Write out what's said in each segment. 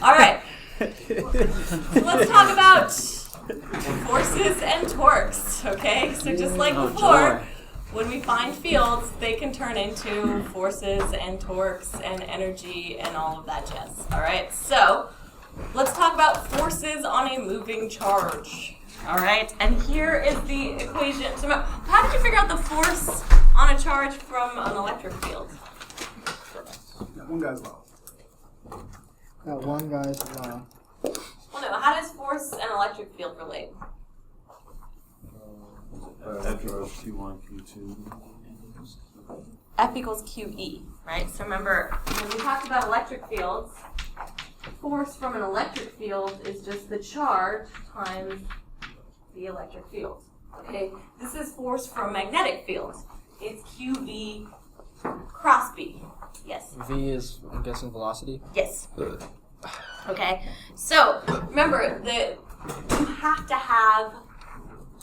All right. Let's talk about forces and torques, okay? So just like before, when we find fields, they can turn into forces and torques and energy and all of that jazz, all right? So let's talk about forces on a moving charge, all right? And here is the equation. So how did you figure out the force on a charge from an electric field? One guy's law. One guy's law. Well, no. How does force and electric field relate? F equals Q1, Q2. F equals QE, right? So remember, when we talked about electric fields, force from an electric field is just the charge times the electric field. Okay? This is force from magnetic fields. It's QV cross B. Yes? V is, I'm guessing, velocity? Yes. Okay? So, remember that you have to have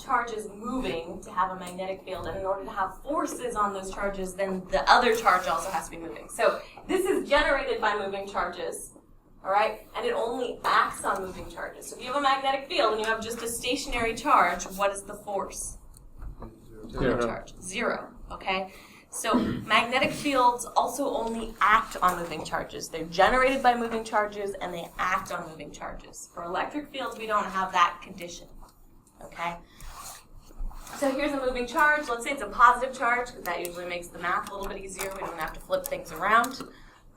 charges moving to have a magnetic field, and in order to have forces on those charges, then the other charge also has to be moving. So this is generated by moving charges, all right? And it only acts on moving charges. So if you have a magnetic field and you have just a stationary charge, what is the force? Zero. Charge. Zero, okay? So magnetic fields also only act on moving charges. They're generated by moving charges and they act on moving charges. For electric fields, we don't have that condition, okay? So here's a moving charge. Let's say it's a positive charge, because that usually makes the math a little bit easier. We don't have to flip things around.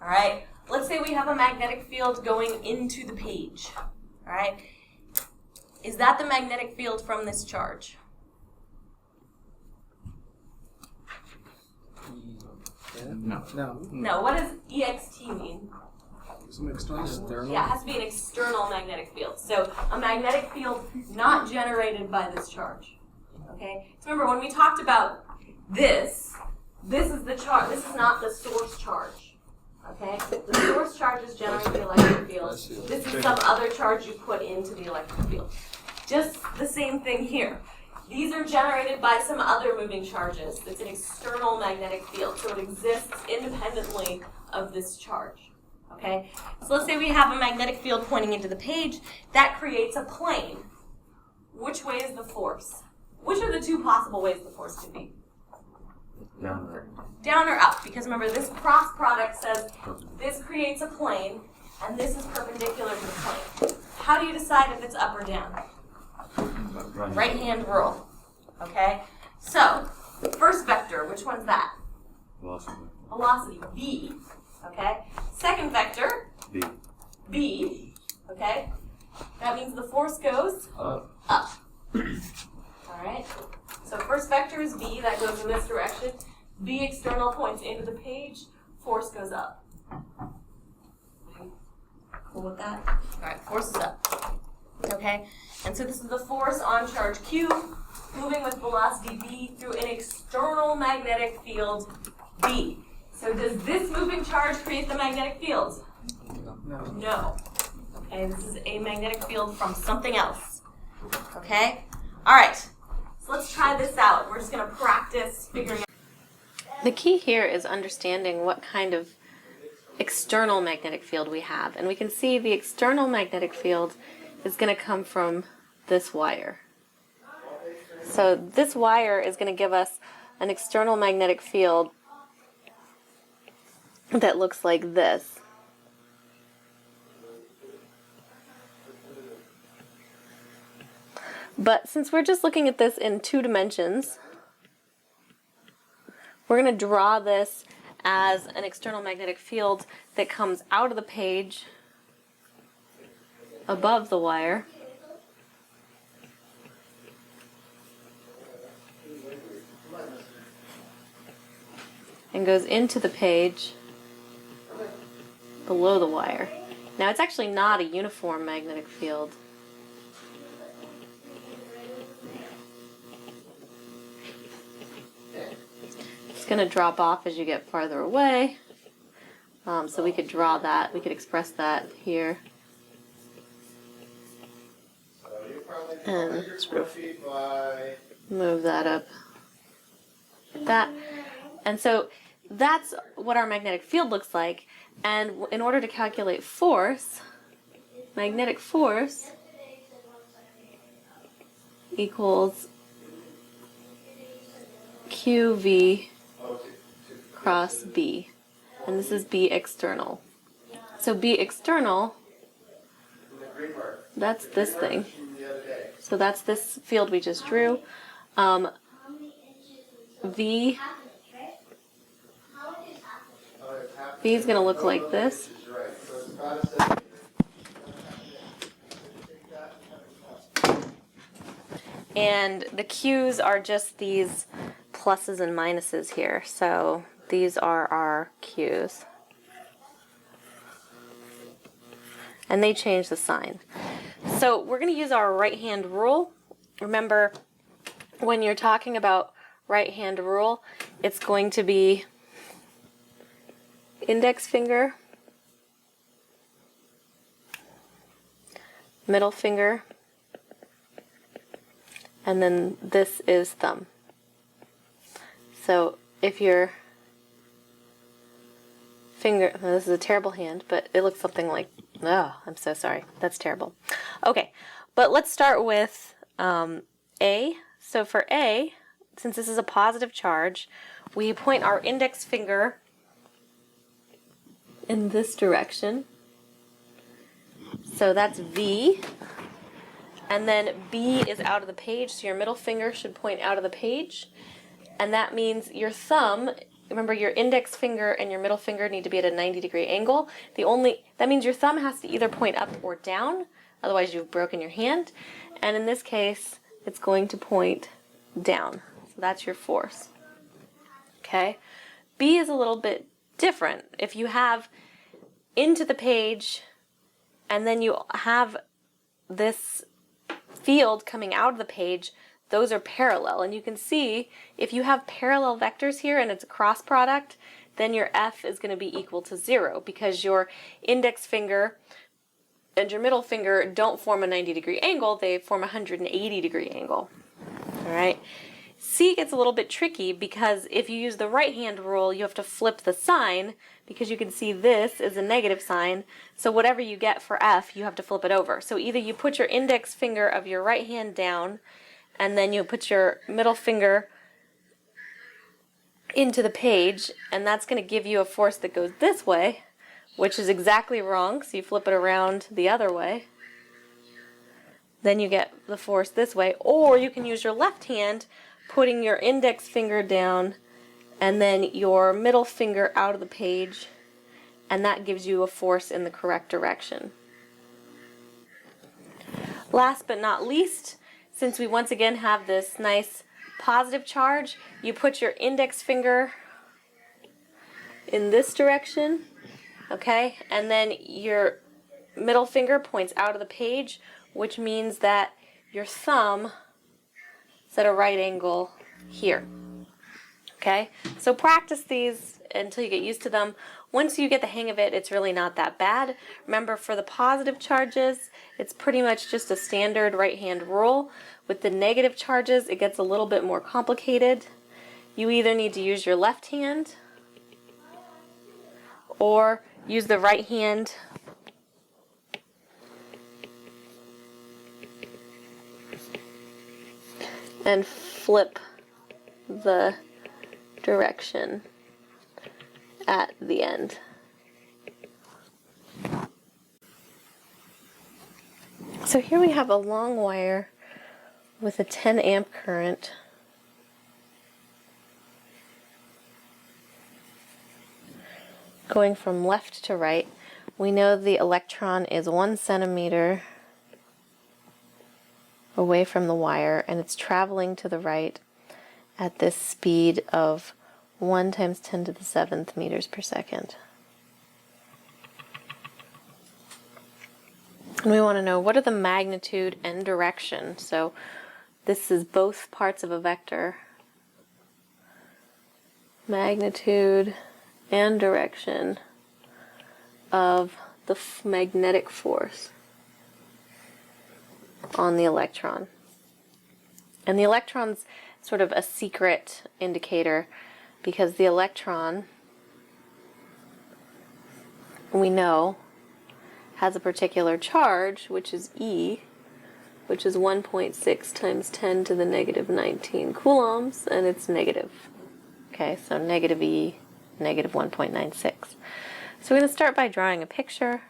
All right. Let's say we have a magnetic field going into the page. All right. Is that the magnetic field from this charge? No. No. What does EXT mean? Some external. Yeah, it has to be an external magnetic field. So a magnetic field not generated by this charge. Okay? So remember, when we talked about this is the charge. This is not the source charge. Okay? The source charge is generating the electric field. This is some other charge you put into the electric field. Just the same thing here. These are generated by some other moving charges. It's an external magnetic field, so it exists independently of this charge. Okay? So let's say we have a magnetic field pointing into the page. That creates a plane. Which way is the force? Which are the two possible ways the force could be? Down or up, because remember, this cross product says this creates a plane, and this is perpendicular to the plane. How do you decide if it's up or down? Right-hand rule. Okay? So, first vector, which one's that? Velocity. Velocity, v. Okay? Second vector, B. b. Okay? That means the force goes Up. up. Alright? So first vector is b, that goes in this direction. B external points into the page, force goes up. Okay. Cool with that? Alright, force is up. Okay? And so this is the force on charge Q, moving with velocity v through an external magnetic field B. So does this moving charge create the magnetic field? No. Okay, this is a magnetic field from something else. Okay? Alright, so let's try this out. We're just going to practice figuring out. The key here is understanding what kind of external magnetic field we have. And we can see the external magnetic field is going to come from this wire. So this wire is going to give us an external magnetic field that looks like this. But since we're just looking at this in 2 dimensions, we're going to draw this as an external magnetic field that comes out of the page above the wire and goes into the page below the wire. Now, it's actually not a uniform magnetic field. It's going to drop off as you get farther away. So we could draw that, we could express that here. And sort of move that up like that. And so that's what our magnetic field looks like. And in order to calculate force, magnetic force equals QV cross B. And this is B external. So B external, that's this thing. So that's this field we just drew. V is going to look like this. And the Q's are just these pluses and minuses here. So these are our Q's. And they change the sign. So we're going to use our right-hand rule. Remember, when you're talking about right-hand rule, it's going to be index finger, middle finger, and then this is thumb. So if your finger, this is a terrible hand, but it looks something like, oh, I'm so sorry. That's terrible. Okay, but let's start with A. So for A, since this is a positive charge, we point our index finger in this direction. So that's V. And then B is out of the page, so your middle finger should point out of the page. And that means your thumb, remember your index finger and your middle finger need to be at a 90-degree angle. That means your thumb has to either point up or down, otherwise you've broken your hand. And in this case, it's going to point down. So that's your force. Okay? B is a little bit different. If you have into the page and then you have this field coming out of the page, those are parallel. And you can see if you have parallel vectors here and it's a cross product, then your F is going to be equal to 0 because your index finger and your middle finger don't form a 90-degree angle, they form a 180-degree angle. All right. C gets a little bit tricky because if you use the right-hand rule, you have to flip the sign because you can see this is a negative sign. So whatever you get for F, you have to flip it over. So either you put your index finger of your right hand down and then you put your middle finger into the page, and that's going to give you a force that goes this way, which is exactly wrong. So you flip it around the other way. Then you get the force this way. Or you can use your left hand, putting your index finger down and then your middle finger out of the page, and that gives you a force in the correct direction. Last but not least, since we once again have this nice positive charge, you put your index finger in this direction, okay, and then your middle finger points out of the page, which means that your thumb is at a right angle here. Okay, so practice these until you get used to them. Once you get the hang of it, it's really not that bad. Remember, for the positive charges, it's pretty much just a standard right-hand rule. With the negative charges, it gets a little bit more complicated. You either need to use your left hand or use the right hand and flip the direction at the end. So here we have a long wire with a 10 amp current. Going from left to right. We know the electron is 1 centimeter away from the wire, and it's traveling to the right at this speed of 1 times 10 to the 7th meters per second. And we want to know what are the magnitude and direction. So this is both parts of a vector. Magnitude and direction of the magnetic force on the electron. And the electron's sort of a secret indicator because the electron, we know, has a particular charge, which is E, which is 1.6 times 10 to the negative 19 coulombs, and it's negative. Okay, so negative E, negative 1.96. So we're going to start by drawing a picture.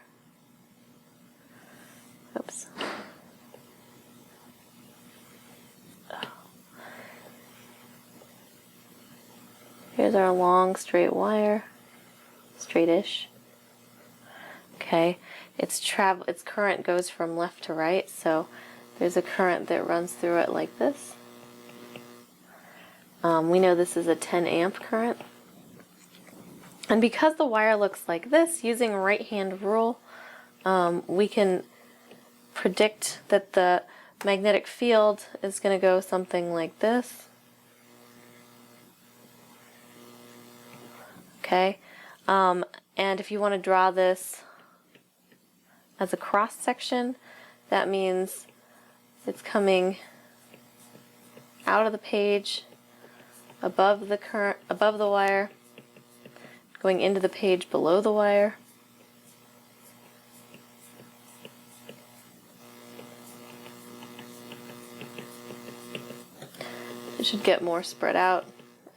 Oops. Here's our long straight wire, straightish. Okay, its current goes from left to right, so there's a current that runs through it like this. We know this is a 10 amp current. And because the wire looks like this, using right-hand rule, we can predict that the magnetic field is going to go something like this. Okay, and if you want to draw this as a cross section, that means it's coming out of the page, above the wire, going into the page below the wire. It should get more spread out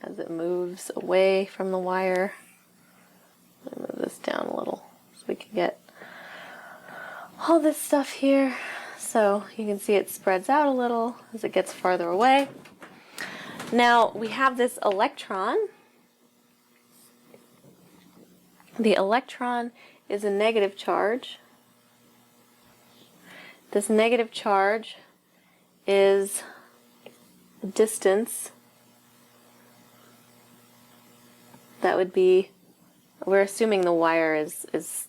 as it moves away from the wire. Let me move this down a little so we can get all this stuff here. So you can see it spreads out a little as it gets farther away. Now we have this electron. The electron is a negative charge. This negative charge is distance. That would be, we're assuming the wire is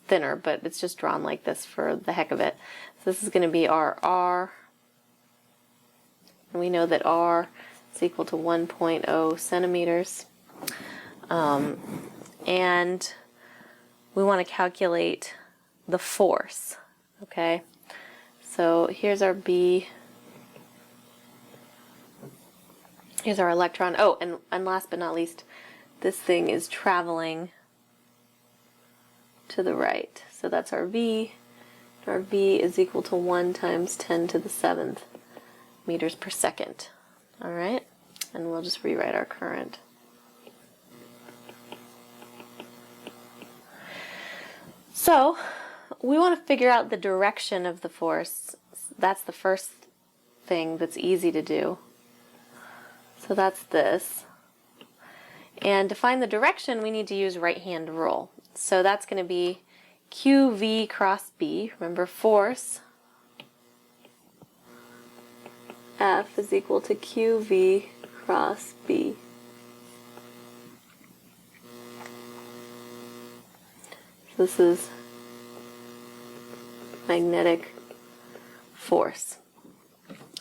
thinner, but it's just drawn like this for the heck of it. So this is going to be our R. And we know that R is equal to 1.0 centimeters. And we want to calculate the force. Okay? So here's our B. Here's our electron. Oh, and last but not least, this thing is traveling to the right. So that's our V. Our V is equal to 1 times 10 to the 7th meters per second. All right? And we'll just rewrite our current. So we want to figure out the direction of the force. That's the first thing that's easy to do. So that's this. And to find the direction, we need to use right-hand rule. So that's going to be QV cross B. Remember, force F is equal to QV cross B. So this is magnetic force.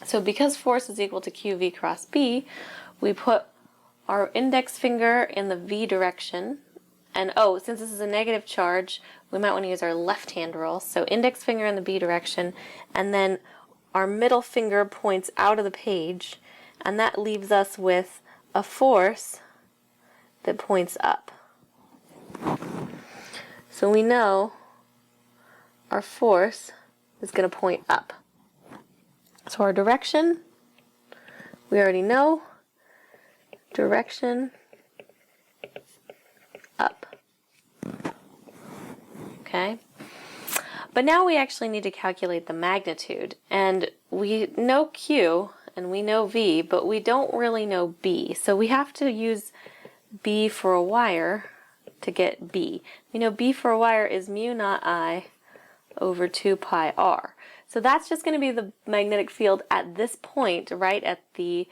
So because force is equal to QV cross B, we put our index finger in the V direction. And oh, since this is a negative charge, we might want to use our left-hand rule. So index finger in the B direction, and then our middle finger points out of the page, and that leaves us with a force that points up. So we know our force is going to point up. So our direction, we already know, direction up. Okay? But now we actually need to calculate the magnitude. And we know Q and we know V, but we don't really know B. So we have to use B for a wire to get B. We know B for a wire is mu naught I over 2 pi r. So that's just going to be the magnetic field at this point, right at the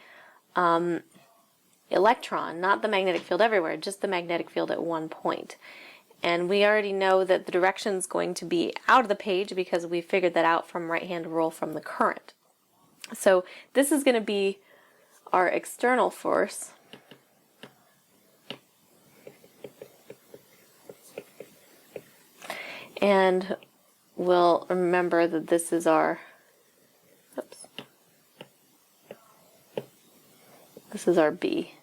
electron, not the magnetic field everywhere, just the magnetic field at one point. And we already know that the direction is going to be out of the page because we figured that out from right-hand rule from the current. So this is going to be our external force. And we'll remember that this is our, this is our B.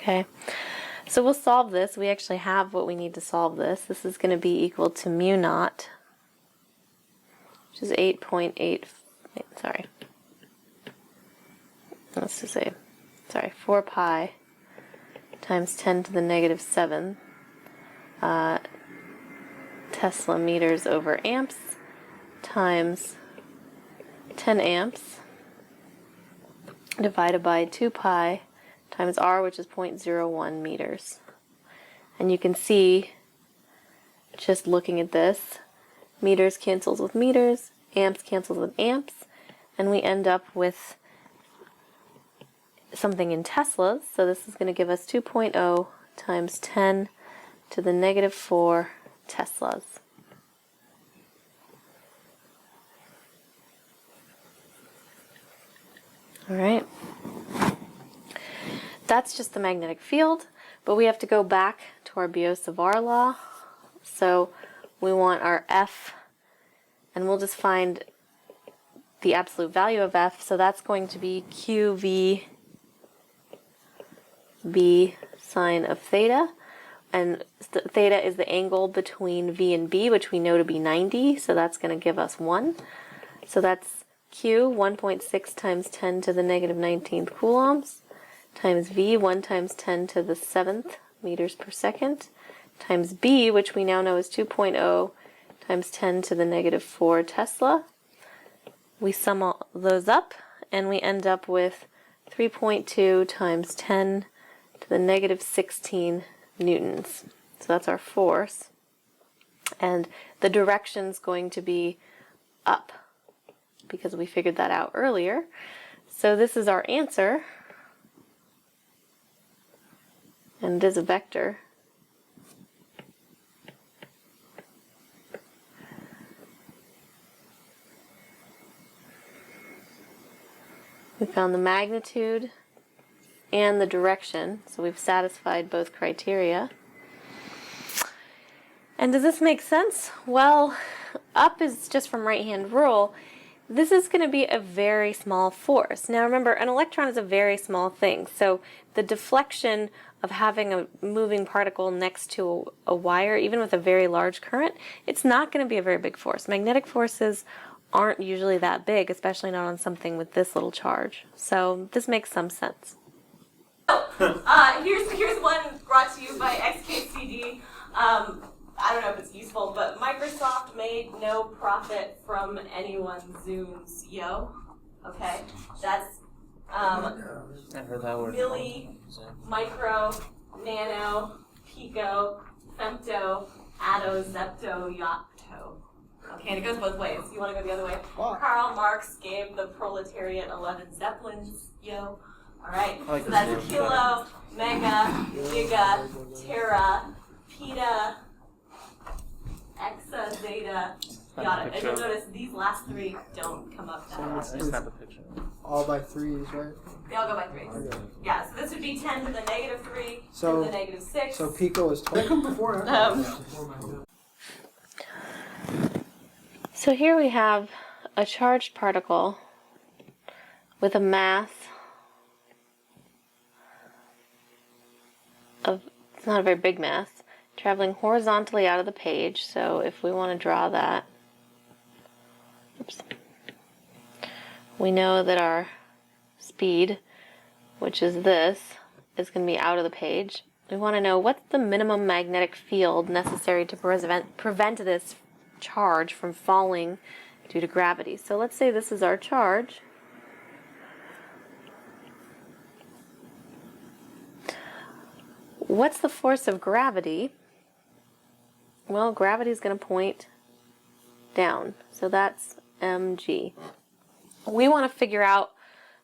Okay, so we'll solve this. We actually have what we need to solve this. This is going to be equal to mu naught, which is 8.8, sorry, let's just say, 4 pi times 10 to the negative 7 Tesla meters over amps times 10 amps divided by 2 pi times r, which is 0.01 meters. And you can see, just looking at this, meters cancels with meters, amps cancels with amps, and we end up with something in Teslas. So this is going to give us 2.0 times 10 to the negative 4 Teslas. All right. That's just the magnetic field, but we have to go back to our Biot-Savart law. So we want our F, and we'll just find the absolute value of F. So that's going to be QV B sine of theta. And theta is the angle between V and B, which we know to be 90. So that's going to give us 1. So that's Q, 1.6 times 10 to the negative 19th coulombs, times V, 1 times 10 to the 7th meters per second, times B, which we now know is 2.0 times 10 to the negative 4 Tesla. We sum all those up, and we end up with 3.2 times 10 to the negative 16 newtons. So that's our force. And the direction's going to be up, because we figured that out earlier. So this is our answer. And it is a vector. We found the magnitude and the direction, so we've satisfied both criteria. And does this make sense? Well, up is just from right-hand rule. This is going to be a very small force. Now remember, an electron is a very small thing, so the deflection of having a moving particle next to a wire, even with a very large current, it's not going to be a very big force. Magnetic forces aren't usually that big, especially not on something with this little charge. So this makes some sense. Here's one brought to you by XKCD. I don't know if it's useful, but Microsoft made no profit from anyone's Zooms, yo. Okay, that's I heard that word. milli, micro, nano, pico, femto, atto, zepto, yocto. Okay, and it goes both ways. You want to go the other way? Wow. Karl Marx gave the proletariat 11 zeppelins, yo. All right, I like so this that's word. kilo, mega, giga, tera, peta, exa, zeta, yada. And you'll notice these last three don't come up that often. Just snap a picture. All by threes, right? They all go by threes. Okay. Yeah, so this would be 10 to the negative 3, So- 10 to the negative 6. So pico is 20. They come before or after? So here we have a charged particle with a mass of, it's not a very big mass, traveling horizontally out of the page. So if we want to draw that, oops, we know that our speed, which is this, is going to be out of the page. We want to know what's the minimum magnetic field necessary to prevent this charge from falling due to gravity. So let's say this is our charge. What's the force of gravity? Well, gravity is going to point down. So that's mg. We want to figure out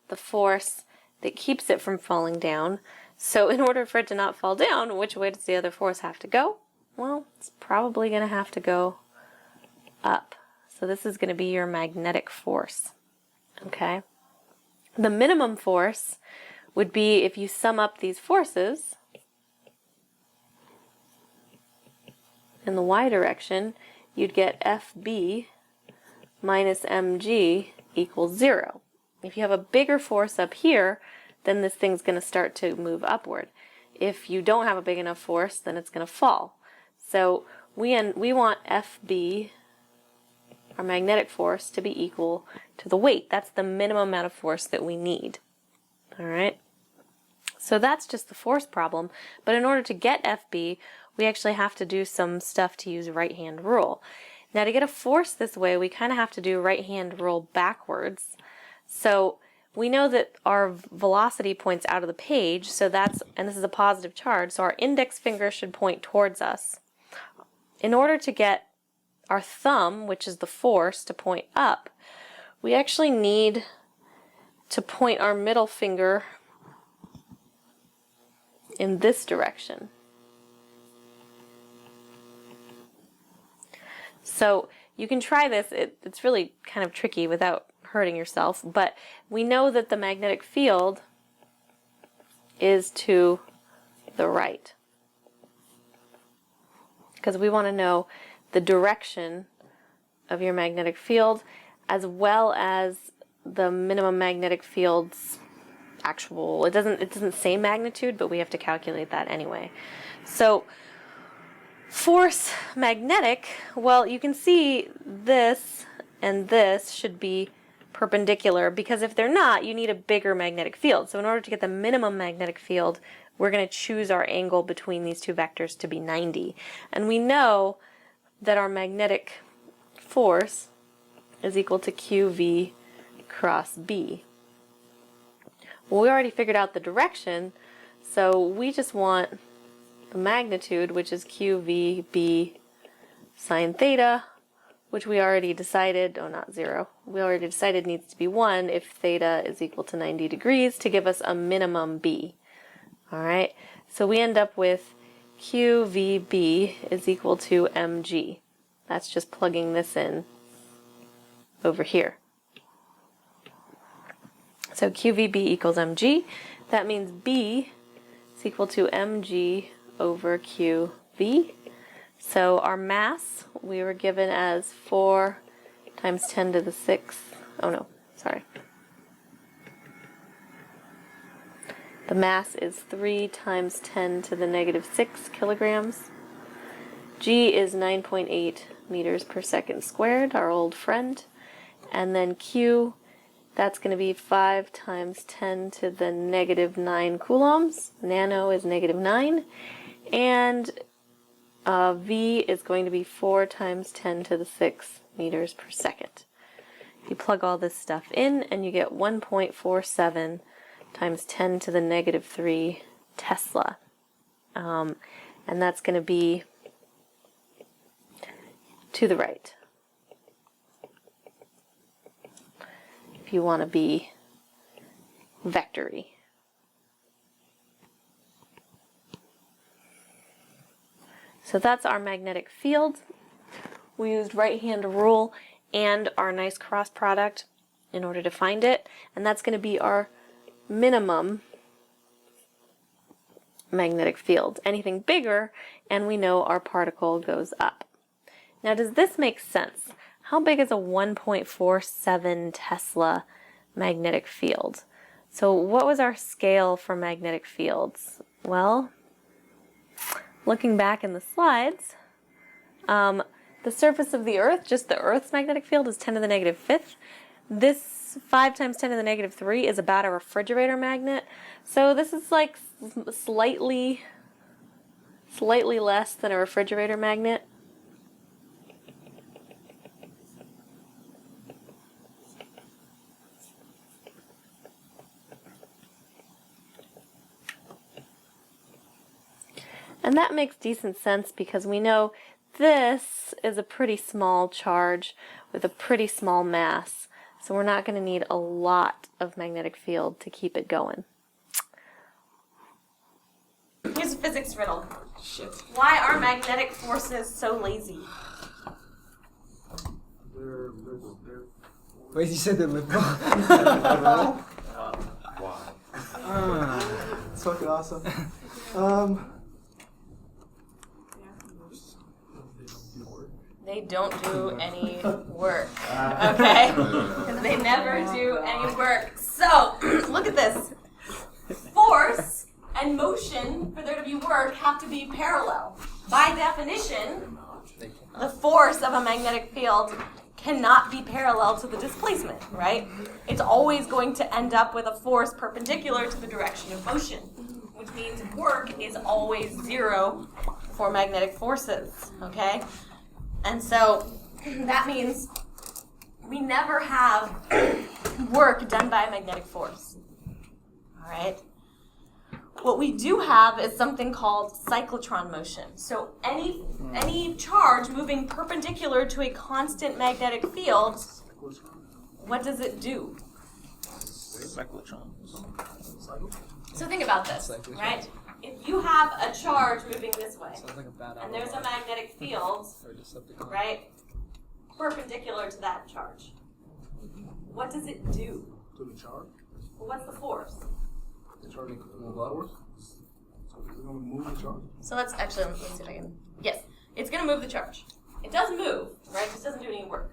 the force that keeps it from falling down. So in order for it to not fall down, which way does the other force have to go? Well, it's probably going to have to go up. So this is going to be your magnetic force. Okay? The minimum force would be, if you sum up these forces in the y direction, you'd get FB minus mg equals 0. If you have a bigger force up here, then this thing's going to start to move upward. if you don't have a big enough force, then it's going to fall. So we want FB, our magnetic force, to be equal to the weight. That's the minimum amount of force that we need. All right? So that's just the force problem. But in order to get FB, we actually have to do some stuff to use right-hand rule. Now to get a force this way, we kind of have to do right-hand rule backwards. So we know that our velocity points out of the page, so that's, and this is a positive charge, so our index finger should point towards us. In order to get our thumb, which is the force, to point up, we actually need to point our middle finger in this direction. So you can try this. It's really kind of tricky without hurting yourself, but we know that the magnetic field is to the right, because we want to know the direction of your magnetic field as well as the minimum magnetic field's actual, it doesn't say magnitude, but we have to calculate that anyway. So force magnetic, well, you can see this and this should be perpendicular, because if they're not, you need a bigger magnetic field. So in order to get the minimum magnetic field, we're going to choose our angle between these two vectors to be 90. And we know that our magnetic force is equal to QV cross B. Well, we already figured out the direction, so we just want the magnitude, which is QVB sine theta, which we already decided, oh, not 0, we already decided needs to be 1 if theta is equal to 90 degrees to give us a minimum B. All right, so we end up with QVB is equal to mg. That's just plugging this in over here. So QVB equals mg. That means B is equal to mg over QV. So our mass we were given as 4 times 10 to the 6th. Oh no, sorry. The mass is 3 times 10 to the negative 6 kilograms. G is 9.8 meters per second squared, our old friend. And then Q, that's going to be 5 times 10 to the negative 9 coulombs. Nano is negative 9. And V is going to be 4 times 10 to the 6 meters per second. You plug all this stuff in and you get 1.47 times 10 to the negative 3 Tesla. And that's going to be to the right, if you want to be vectory. So that's our magnetic field. We used right-hand rule and our nice cross product in order to find it, and that's going to be our minimum magnetic field. Anything bigger, and we know our particle goes up. Now, does this make sense? How big is a 1.47 Tesla magnetic field? So what was our scale for magnetic fields? Well, looking back in the slides, the surface of the Earth, just the Earth's magnetic field, is 10 to the negative 5th. This 5 times 10 to the negative 3 is about a refrigerator magnet. So this is like slightly less than a refrigerator magnet. And that makes decent sense because we know this is a pretty small charge with a pretty small mass. So we're not going to need a lot of magnetic field to keep it going. Here's a physics riddle. Shit. Why are magnetic forces so lazy? Wait, you said they're liberal? Why? It's fucking awesome. They don't do any work, okay? Because they never do any work. So, look at this. Force and motion, for there to be work, have to be parallel. By definition, the force of a magnetic field cannot be parallel to the displacement, right? It's always going to end up with a force perpendicular to the direction of motion, which means work is always zero for magnetic forces, okay? And so that means we never have work done by a magnetic force, all right? What we do have is something called cyclotron motion. So any charge moving perpendicular to a constant magnetic field, what does it do? Cyclotrons. So think about this, right? If you have a charge moving this way, Sounds like a bad and there's a magnetic field, or Decepticon. right, perpendicular to that charge, what does it do? To the charge? Well, what's the force? The charge move outward? So is it going to move the charge? So let's actually, let me see if I can, yes, it's going to move the charge. It does move, right? It just doesn't do any work.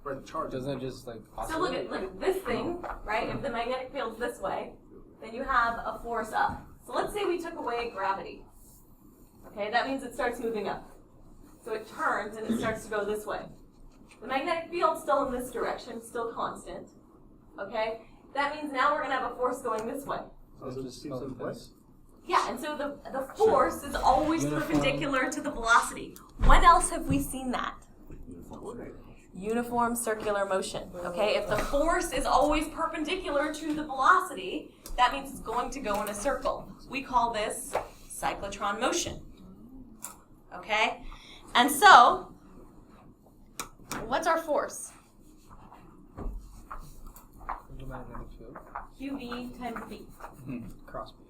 Right, the charge. Doesn't it just like So look at this thing, right? If the magnetic field's this way, then you have a force up. So let's say we took away gravity. Okay, that means it starts moving up. So it turns and it starts to go this way. The magnetic field's still in this direction, still constant. Okay? That means now we're going to have a force going this way. So it just keeps it in place? Yeah, and so the force is always perpendicular to the velocity. When else have we seen that? Uniform circular motion. Okay, if the force is always perpendicular to the velocity, that means it's going to go in a circle. We call this cyclotron motion. Okay? And so, what's our force? magnetic field. QV times B. Cross B.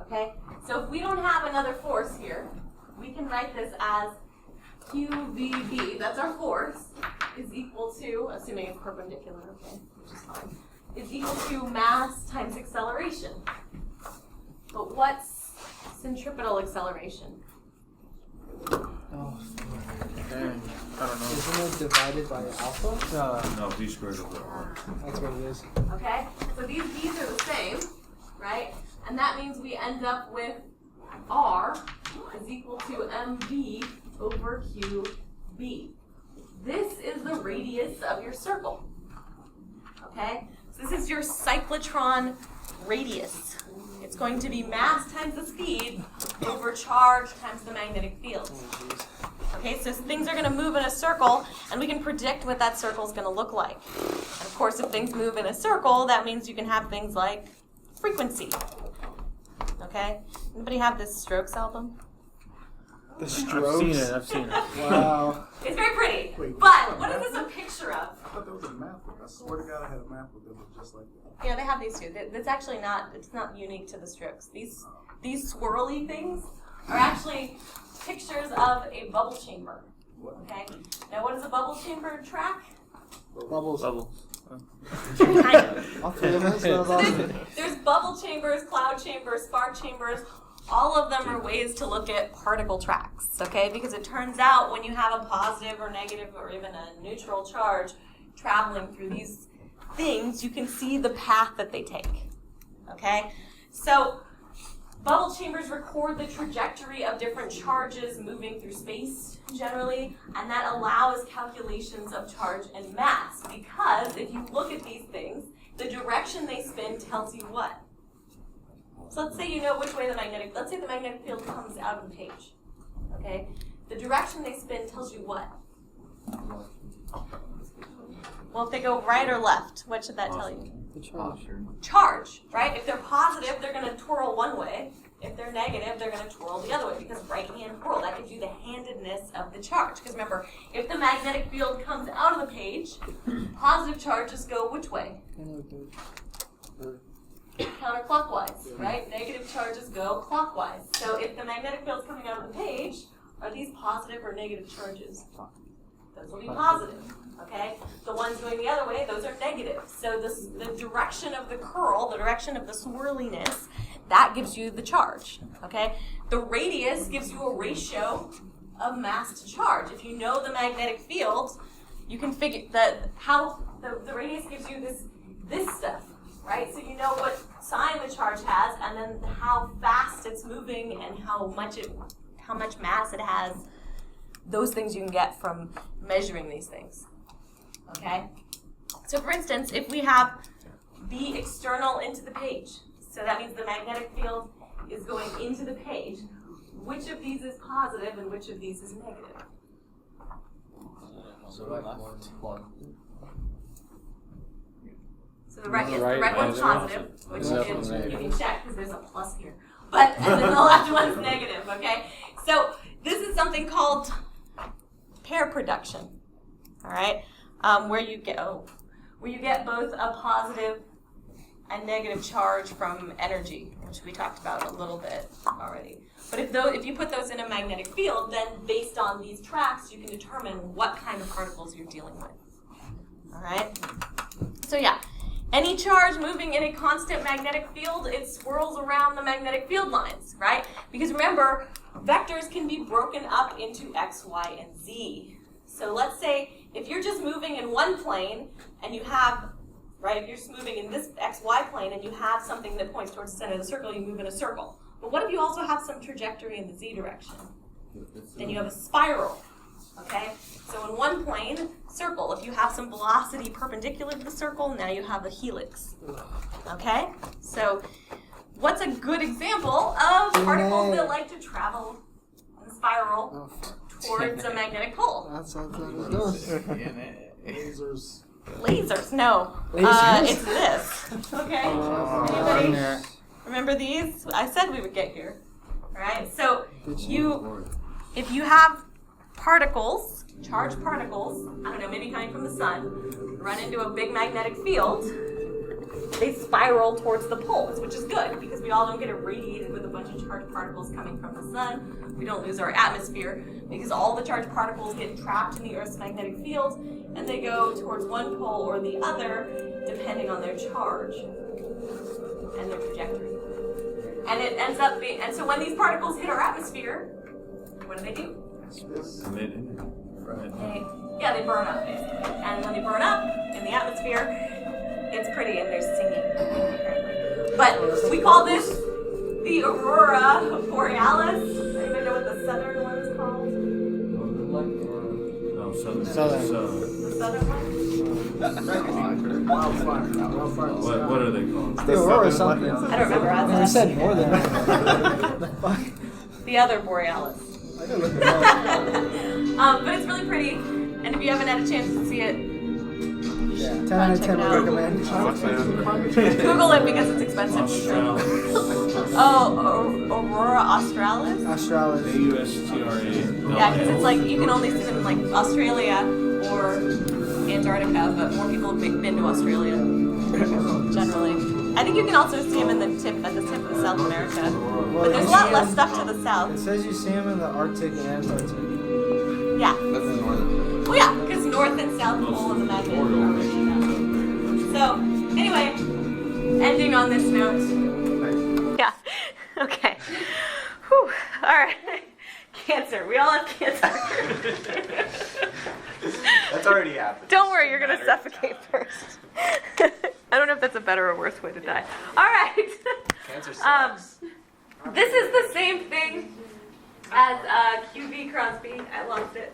Okay? So if we don't have another force here, we can write this as QVB, that's our force, is equal to, assuming it's perpendicular, okay, which is fine, is equal to mass times acceleration. But what's centripetal acceleration? Oh, Dang. I don't know. isn't it divided by alpha? No, V squared over R. That's what it is. Okay? So these B's are the same, right? And that means we end up with R is equal to MV over QB. This is the radius of your circle. Okay? So this is your cyclotron radius. It's going to be mass times the speed over charge times the magnetic field. Okay, so things are going to move in a circle, and we can predict what that circle is going to look like. And of course, if things move in a circle, that means you can have things like frequency. Okay? Anybody have this Strokes album? The strokes. I've seen it. Wow. It's very pretty. Wait, But what is this a picture of? I thought that was a map book. I swear to God I had a map book that looked just like that. Yeah, they have these too. That's actually not, it's not unique to the Strokes. These swirly things are actually pictures of a bubble chamber. Okay? Now what is a bubble chamber track? Bubbles. Bubbles. Kind of. All three of us. That was So awesome. there's bubble chambers, cloud chambers, spark chambers. All of them are ways to look at particle tracks, okay? Because it turns out when you have a positive or negative or even a neutral charge traveling through these things, you can see the path that they take, okay? So bubble chambers record the trajectory of different charges moving through space generally, and that allows calculations of charge and mass, because if you look at these things, the direction they spin tells you what? So let's say you know which way let's say the magnetic field comes out of the page, okay? The direction they spin tells you what? Well, if they go right or left, what should that tell you? The charge. Charge, right? If they're positive, they're going to twirl one way. If they're negative, they're going to twirl the other way, because right-hand twirl, that gives you the handedness of the charge. Because remember, if the magnetic field comes out of the page, positive charges go which way? Counterclockwise, right? Negative charges go clockwise. So if the magnetic field's coming out of the page, are these positive or negative charges? Those will be positive, okay? The ones going the other way, those are negative. So the direction of the curl, the direction of the swirliness, that gives you the charge, okay? The radius gives you a ratio of mass to charge. If you know the magnetic field, you can figure that how the radius gives you this stuff, right? So you know what sign the charge has, and then how fast it's moving and how much mass it has. Those things you can get from measuring these things. Okay? So for instance, if we have B external into the page, so that means the magnetic field is going into the page, which of these is positive and which of these is negative? So right one. So the right, yes, the Right right one's one's positive, which Definitely you can check because there's a plus here. But and then the left one's negative, okay? So this is something called pair production. All right? Where you get both a positive and negative charge from energy, which we talked about a little bit already. But if you put those in a magnetic field, then based on these tracks, you can determine what kind of particles you're dealing with. All right? So yeah, any charge moving in a constant magnetic field, it swirls around the magnetic field lines, right? Because remember, vectors can be broken up into x, y, and z. So let's say if you're just moving in one plane and you have, right, if you're just moving in this xy plane and you have something that points towards the center of the circle, you move in a circle. But what if you also have some trajectory in the z direction? Then you have a spiral, okay? So in one plane, circle. If you have some velocity perpendicular to the circle, now you have a helix, okay? So what's a good example of particles that like to travel and spiral towards a magnetic pole? That sounds like it does. Lasers. Lasers, no. Lasers? It's this, okay? Anybody remember these? I said we would get here, all right? So if you have particles, charged particles, I don't know, maybe coming from the sun, run into a big magnetic field, they spiral towards the poles, which is good because we all don't get irradiated with a bunch of charged particles coming from the sun. We don't lose our atmosphere because all the charged particles get trapped in the Earth's magnetic field and they go towards one pole or the other depending on their charge and their trajectory. And it ends up being, and so when these particles hit our atmosphere, what do? They burn up basically. And when they burn up in the atmosphere, it's pretty and there's singing apparently. But we call this the aurora borealis. Anybody know what the southern one is called? No, Southern. The southern one? Wildfire. What are they called? The aurora something. I don't remember. I said more than that. The other borealis. I gotta look it up. But it's really pretty, and if you haven't had a chance to see it, Yeah, 10 out of 10 would recommend. Google it because it's expensive. Oh, Aurora Australis? Australis. AUSTRA. Yeah, because it's like, you can only see them in like Australia or Antarctica, but more people have been to Australia, generally. I think you can also see them at the tip of South America. But there's a lot less stuff to the It south. says you see them in the Arctic and Antarctic. Yeah. That's the northern. Well, yeah, because north and south pole of the magnet are already known. So, anyway, ending on this note. Yeah. Okay. Whew. All right. Cancer. We all have cancer. That's already happened. Don't worry, you're gonna suffocate first. I don't know if that's a better or worse way to die. All right. Cancer sucks. This is the same thing as QV cross B. I lost it.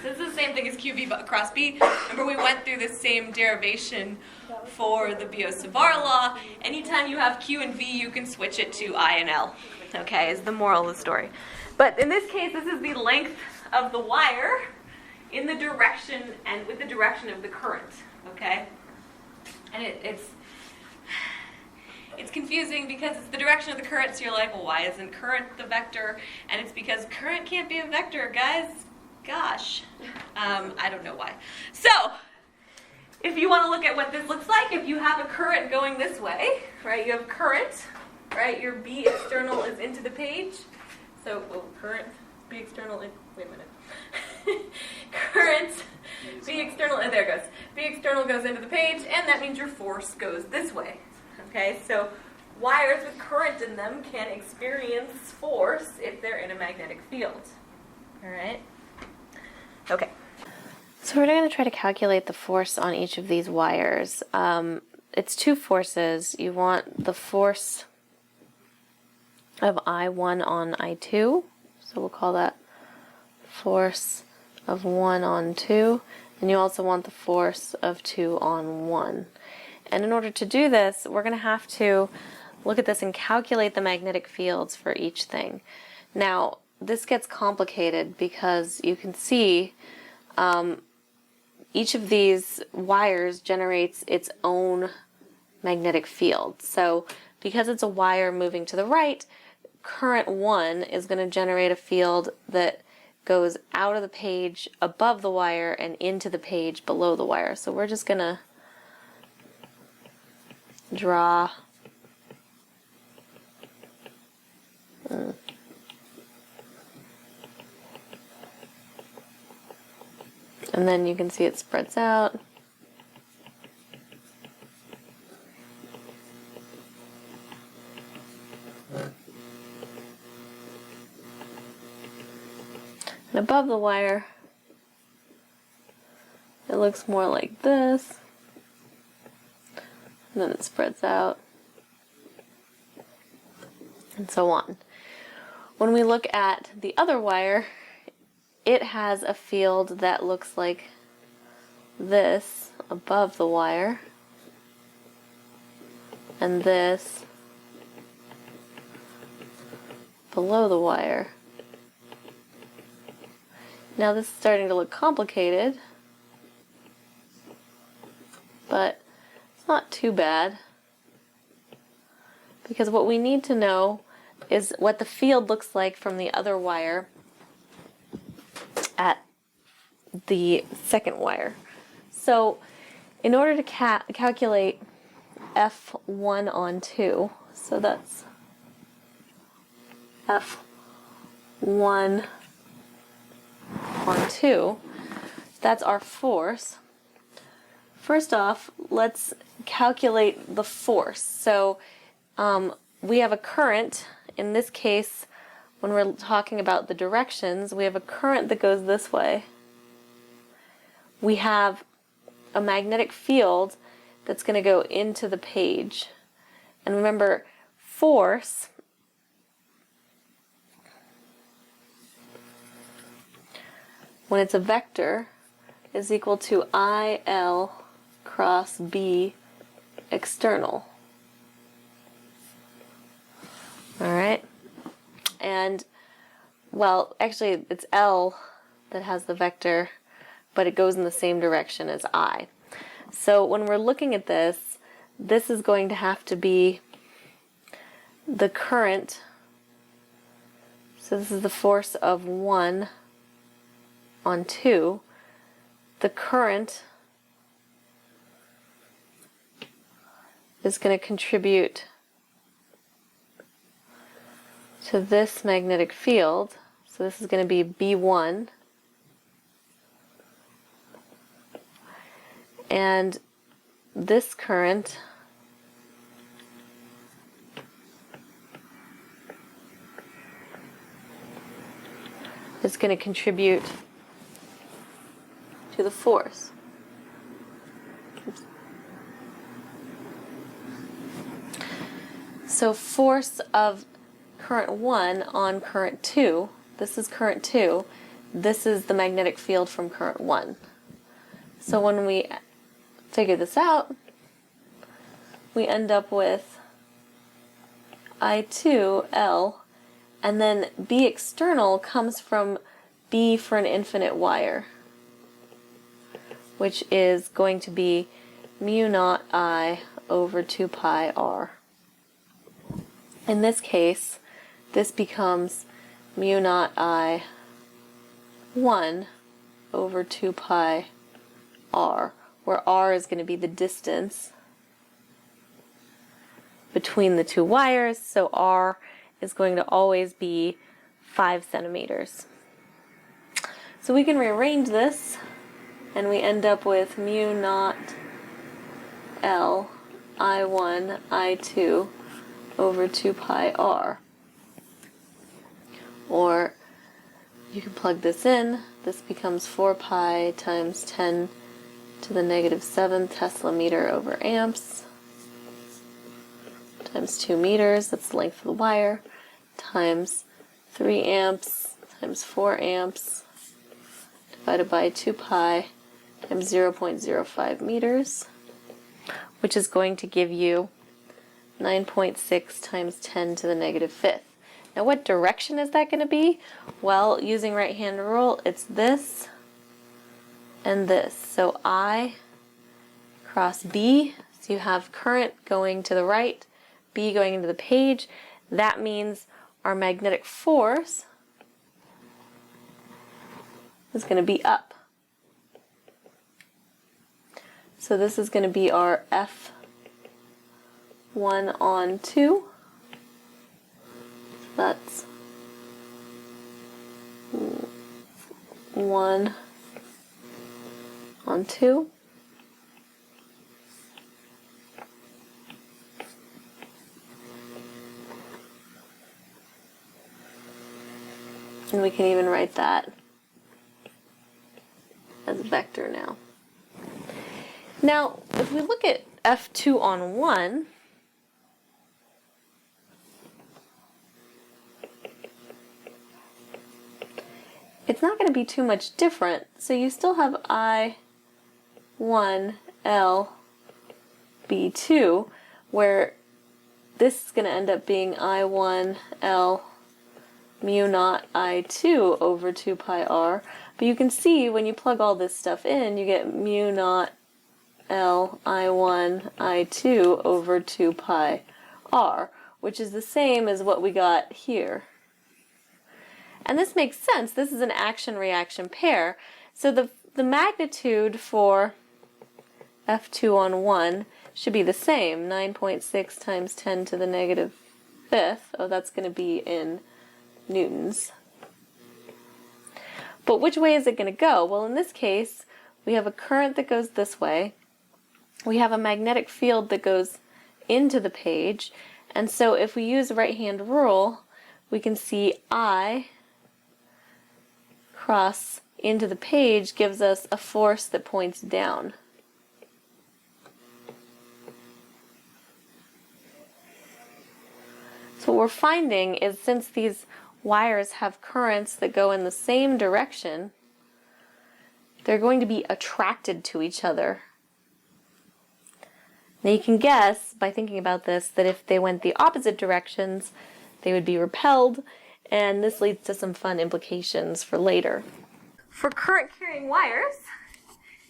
This is the same thing as QV cross B. Remember we went through the same derivation for the Biot-Savart law. Anytime you have Q and V, you can switch it to I and L. Okay, is the moral of the story. But in this case, this is the length of the wire in the direction and with the direction of the current. Okay, and it's confusing because it's the direction of the current, so you're like, well, why isn't current the vector? And it's because current can't be a vector, guys. Gosh. I don't know why. So, if you want to look at what this looks like, if you have a current going this way, right, you have current, right, your B external is into the page. So, current, B external, wait a minute. Current, B external, and there it goes. B external goes into the page, and that means your force goes this way. Okay, so wires with current in them can experience force if they're in a magnetic field. All right? Okay. So we're going to try to calculate the force on each of these wires. it's two forces. You want the force of I1 on I2, so we'll call that force of 1 on 2, and you also want the force of 2 on 1. And in order to do this, we're going to have to look at this and calculate the magnetic fields for each thing. Now, this gets complicated because you can see each of these wires generates its own magnetic field. So because it's a wire moving to the right, current 1 is going to generate a field that goes out of the page above the wire and into the page below the wire. So we're just going to draw and then you can see it spreads out. And above the wire, it looks more like this. And then it spreads out. And so on. When we look at the other wire, it has a field that looks like this above the wire, and this below the wire. Now this is starting to look complicated, but it's not too bad, because what we need to know is what the field looks like from the other wire at the second wire. So in order to calculate F1 on 2, so that's F1 on 2, that's our force. First off, let's calculate the force. So we have a current. In this case, when we're talking about the directions, we have a current that goes this way. We have a magnetic field that's going to go into the page. And remember, force when it's a vector is equal to IL cross B external. All right? And, well, actually it's L that has the vector, but it goes in the same direction as I. So when we're looking at this, this is going to have to be the current. So this is the force of 1 on 2. The current is going to contribute to this magnetic field. So this is going to be B1. And this current is going to contribute to the force. So force of current 1 on current 2, this is current 2, this is the magnetic field from current 1. So when we figure this out, we end up with I2L, and then B external comes from B for an infinite wire, which is going to be mu naught I over 2 pi r. In this case, this becomes mu naught I 1 over 2 pi r, where r is going to be the distance between the two wires, so r is going to always be 5 centimeters. So we can rearrange this, and we end up with mu naught L I1 I2 over 2 pi r. Or you can plug this in. This becomes 4 pi times 10 to the negative 7th Tesla meter over amps. times 2 meters, that's the length of the wire, times 3 amps times 4 amps divided by 2 pi times 0.05 meters, which is going to give you 9.6 times 10 to the negative fifth. Now what direction is that going to be? Well, using right hand rule, it's this and this. So I cross B, so you have current going to the right, B going into the page. That means our magnetic force is going to be up. So this is going to be our F1 on 2. That's 1 on 2. And we can even write that as a vector now. Now, if we look at F2 on 1, it's not going to be too much different. So you still have I1, L, B2, where this is going to end up being I1, L, mu naught I2 over 2 pi r. But you can see when you plug all this stuff in, you get mu naught L I1 I2 over 2 pi r, which is the same as what we got here. And this makes sense. This is an action-reaction pair. So the magnitude for F2 on 1 should be the same, 9.6 times 10 to the negative fifth. Oh, that's going to be in newtons. But which way is it going to go? Well, in this case, we have a current that goes this way. We have a magnetic field that goes into the page. And so if we use right-hand rule, we can see I cross into the page gives us a force that points down. So what we're finding is since these wires have currents that go in the same direction, they're going to be attracted to each other. Now you can guess by thinking about this that if they went the opposite directions, they would be repelled, and this leads to some fun implications for later. For current carrying wires,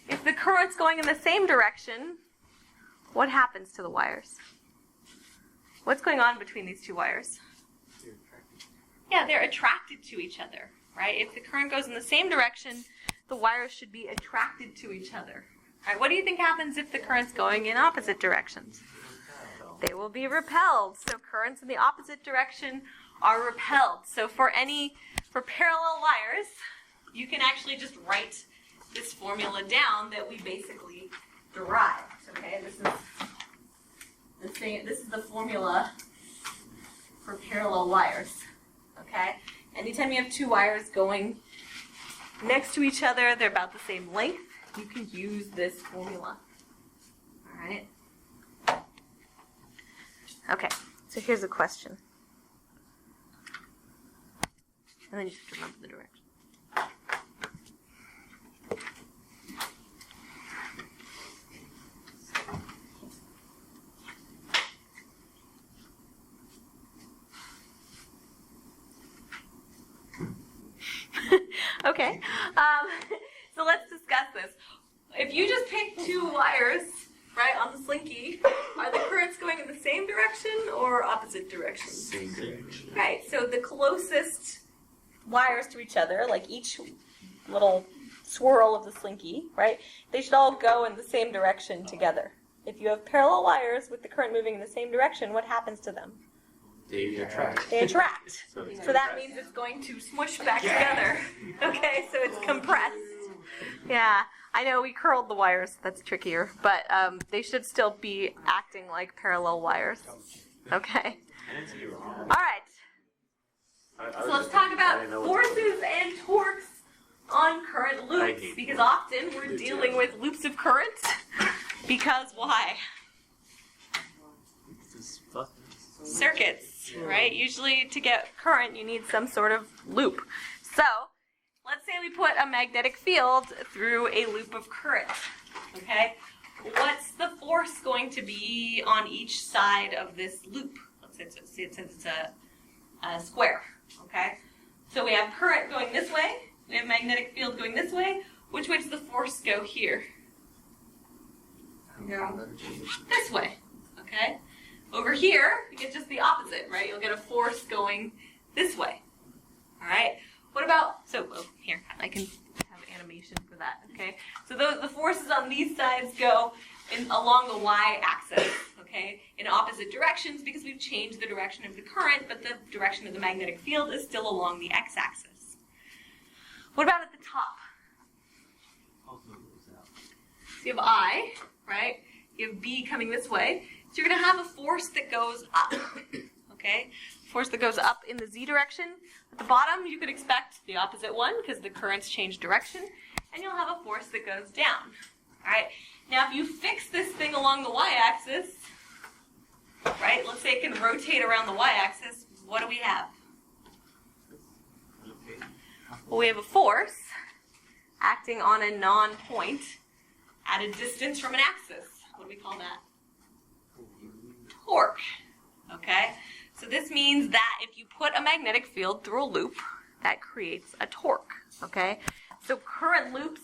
if the current's going in the same direction, what happens to the wires? What's going on between these two wires? Yeah, they're attracted to each other, right? If the current goes in the same direction, the wires should be attracted to each other. All right, what do you think happens if the current's going in opposite directions? They will be repelled. So currents in the opposite direction are repelled. So for parallel wires, you can actually just write this formula down that we basically derived. Okay, this is the formula for parallel wires. Okay, anytime you have two wires going next to each other, they're about the same length, you can use this formula. All right. Okay, so here's a question. And then you just have to remember the direction. Okay, so let's discuss this. If you just pick two wires, right, on the slinky, are the currents going in the same direction or opposite directions? Same direction. Right, so the closest wires to each other, like each little swirl of the slinky, right, they should all go in the same direction together. If you have parallel wires with the current moving in the same direction, what happens to them? They attract. They attract. So it's So that means it's going to smush back together. Okay, so it's compressed. Yeah, I know we curled the wires, that's trickier, but they should still be acting like parallel wires. Okay. All right. So let's talk about forces and torques on current loops, because often we're dealing with loops of current. Because why? This is fun. circuits, right? Usually to get current, you need some sort of loop. So, let's say we put a magnetic field through a loop of current, okay? What's the force going to be on each side of this loop? Let's say it's a square, okay? So we have current going this way, we have magnetic field going this way. Which way does the force go here? This way, okay? Over here, you get just the opposite, right? You'll get a force going this way, all right? What about, here, I can have animation for that, okay? So the forces on these sides go along the y-axis, okay, in opposite directions because we've changed the direction of the current, but the direction of the magnetic field is still along the x-axis. What about at the top? So you have I, right? You have B coming this way. So you're going to have a force that goes up, okay? Force that goes up in the z direction. At the bottom, you could expect the opposite one because the currents change direction. And you'll have a force that goes down, all right? Now, if you fix this thing along the y-axis, right? Let's say it can rotate around the y-axis. What do we have? Well, we have a force acting on a non-point at a distance from an axis. What do we call that? Torque, okay? So this means that if you put a magnetic field through a loop, that creates a torque, okay? So current loops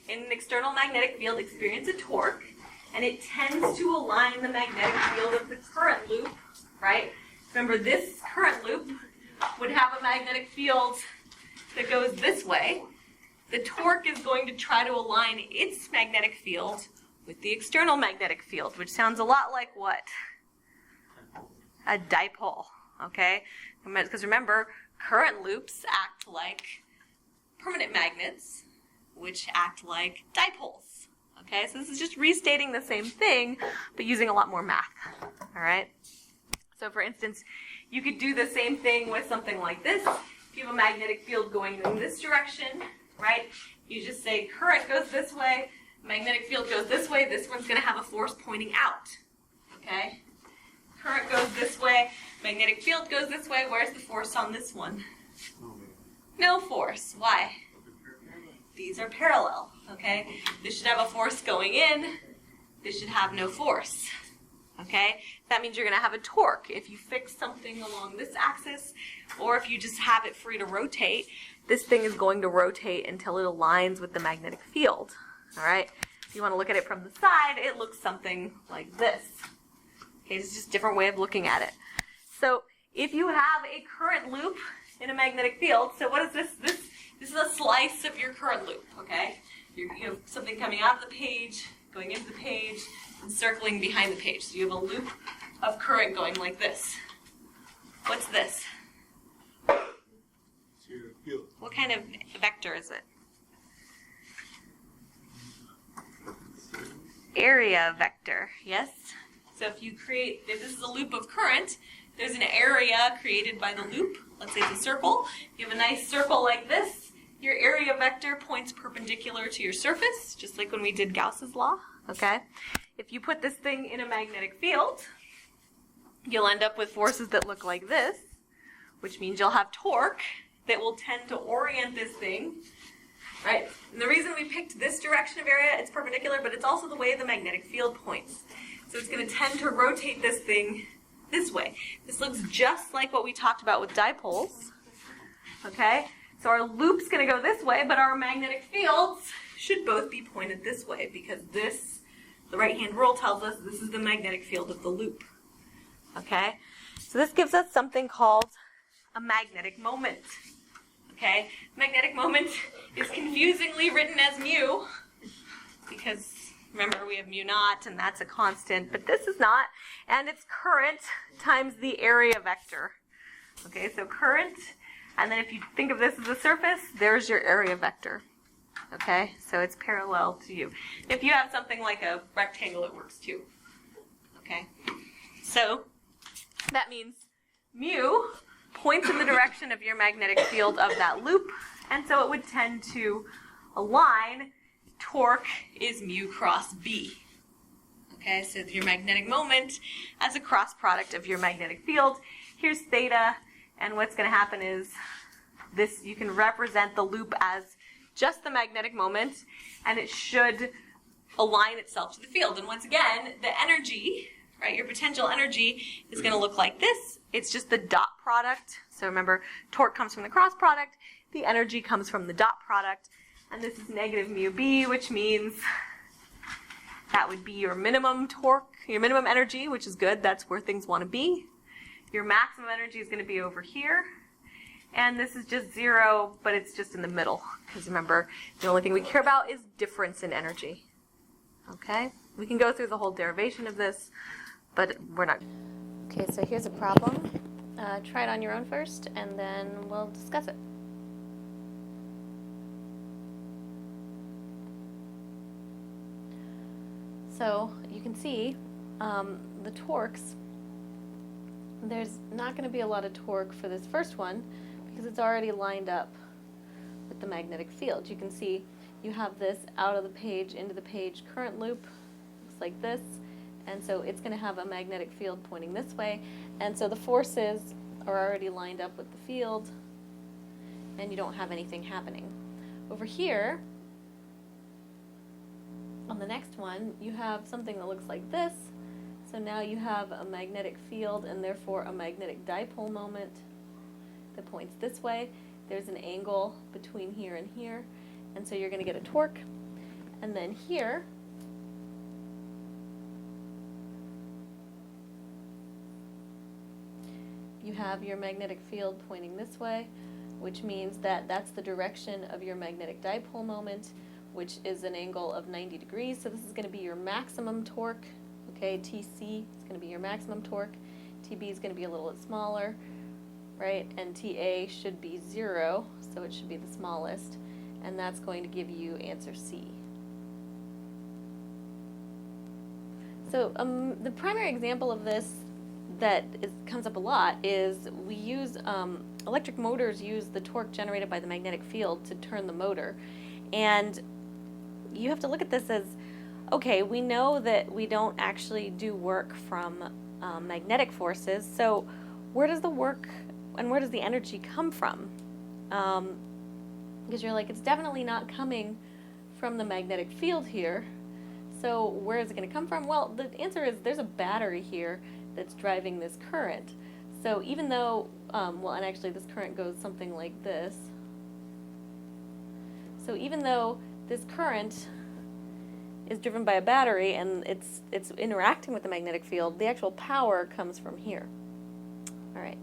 in an external magnetic field experience a torque, and it tends to align the magnetic field of the current loop, right? Remember, this current loop would have a magnetic field that goes this way. The torque is going to try to align its magnetic field with the external magnetic field, which sounds a lot like what? A dipole, okay? Because remember, current loops act like permanent magnets, which act like dipoles, okay? So this is just restating the same thing, but using a lot more math, all right? So for instance, you could do the same thing with something like this. If you have a magnetic field going in this direction, right? You just say current goes this way, magnetic field goes this way, this one's going to have a force pointing out, okay? Current goes this way, magnetic field goes this way, where's the force on this one? No force. Why? These are parallel, okay? This should have a force going in, this should have no force, okay? That means you're going to have a torque. If you fix something along this axis, or if you just have it free to rotate, this thing is going to rotate until it aligns with the magnetic field, all right? If you want to look at it from the side, it looks something like this. Okay, it's just a different way of looking at it. So if you have a current loop in a magnetic field, so what is this? This is a slice of your current loop, okay? You have something coming out of the page, going into the page, and circling behind the page. So you have a loop of current going like this. What's this? What kind of vector is it? Area vector, yes? So if this is a loop of current, there's an area created by the loop. Let's say it's a circle. You have a nice circle like this. Your area vector points perpendicular to your surface, just like when we did Gauss's law, okay? If you put this thing in a magnetic field, you'll end up with forces that look like this, which means you'll have torque that will tend to orient this thing, right? And the reason we picked this direction of area, it's perpendicular, but it's also the way the magnetic field points. So it's going to tend to rotate this thing this way. This looks just like what we talked about with dipoles, okay? So our loop's going to go this way, but our magnetic fields should both be pointed this way because the right-hand rule tells us this is the magnetic field of the loop, okay? So this gives us something called a magnetic moment, okay? Magnetic moment is confusingly written as mu because, remember, we have mu naught, and that's a constant, but this is not, and it's current times the area vector, okay? So current, and then if you think of this as a surface, there's your area vector, okay? So it's parallel to you. If you have something like a rectangle, it works too, okay? So that means mu points in the direction of your magnetic field of that loop, and so it would tend to align. Torque is mu cross B, Okay, so your magnetic moment as a cross product of your magnetic field. Here's theta, and what's going to happen is this, you can represent the loop as just the magnetic moment, and it should align itself to the field. And once again, the energy, right, your potential energy is going to look like this. It's just the dot product. So remember, torque comes from the cross product, the energy comes from the dot product, and this is negative mu b, which means that would be your minimum torque, your minimum energy, which is good. That's where things want to be. Your maximum energy is going to be over here. And this is just 0, but it's just in the middle. Because remember, the only thing we care about is difference in energy. Okay? We can go through the whole derivation of this, but we're not. Okay, so here's a problem. Try it on your own first, and then we'll discuss it. So you can see the torques. There's not going to be a lot of torque for this first one because it's already lined up with the magnetic field. You can see you have this out of the page into the page current loop, looks like this, and so it's going to have a magnetic field pointing this way, and so the forces are already lined up with the field, and you don't have anything happening. Over here, on the next one, you have something that looks like this. So now you have a magnetic field and therefore a magnetic dipole moment that points this way. There's an angle between here and here, and so you're going to get a torque. And then here, you have your magnetic field pointing this way, which means that that's the direction of your magnetic dipole moment, which is an angle of 90 degrees. So this is going to be your maximum torque. Okay, TC is going to be your maximum torque. TB is going to be a little bit smaller, right? And TA should be 0, so it should be the smallest. And that's going to give you answer C. So the primary example of this that comes up a lot is we use, electric motors use the torque generated by the magnetic field to turn the motor. And you have to look at this as, okay, we know that we don't actually do work from magnetic forces, so where does the work and where does the energy come from? Because you're like, it's definitely not coming from the magnetic field here, so where is it going to come from? Well, the answer is there's a battery here that's driving this current. So even though, well, and actually this current goes something like this. So even though this current is driven by a battery and it's interacting with the magnetic field, the actual power comes from here. All right.